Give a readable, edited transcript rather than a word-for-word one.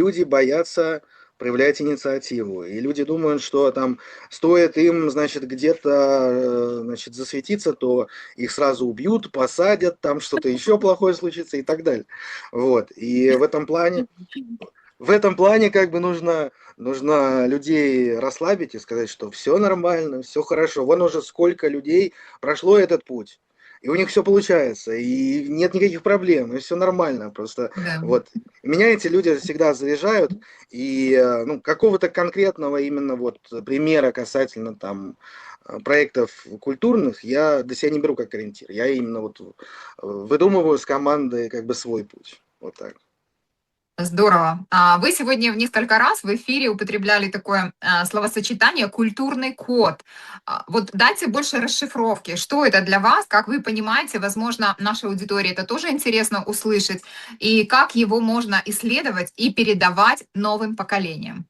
люди боятся проявлять инициативу. И люди думают, что там стоит им, значит, где-то, значит, засветиться, то их сразу убьют, посадят, там что-то еще плохое случится и так далее. Вот. И в этом плане как бы нужно людей расслабить и сказать, что все нормально, все хорошо. Вон уже сколько людей прошло этот путь. И у них все получается, и нет никаких проблем, и все нормально. Просто Да. вот меня эти люди всегда заряжают, и ну, какого-то конкретного именно вот примера касательно там проектов культурных я для себя не беру как ориентир. Я именно вот выдумываю с командой как бы свой путь. Вот так. Здорово. Вы сегодня в несколько раз в эфире употребляли такое словосочетание «культурный код». Вот дайте больше расшифровки. Что это для вас? Как вы понимаете? Возможно, нашей аудитории это тоже интересно услышать. И как его можно исследовать и передавать новым поколениям?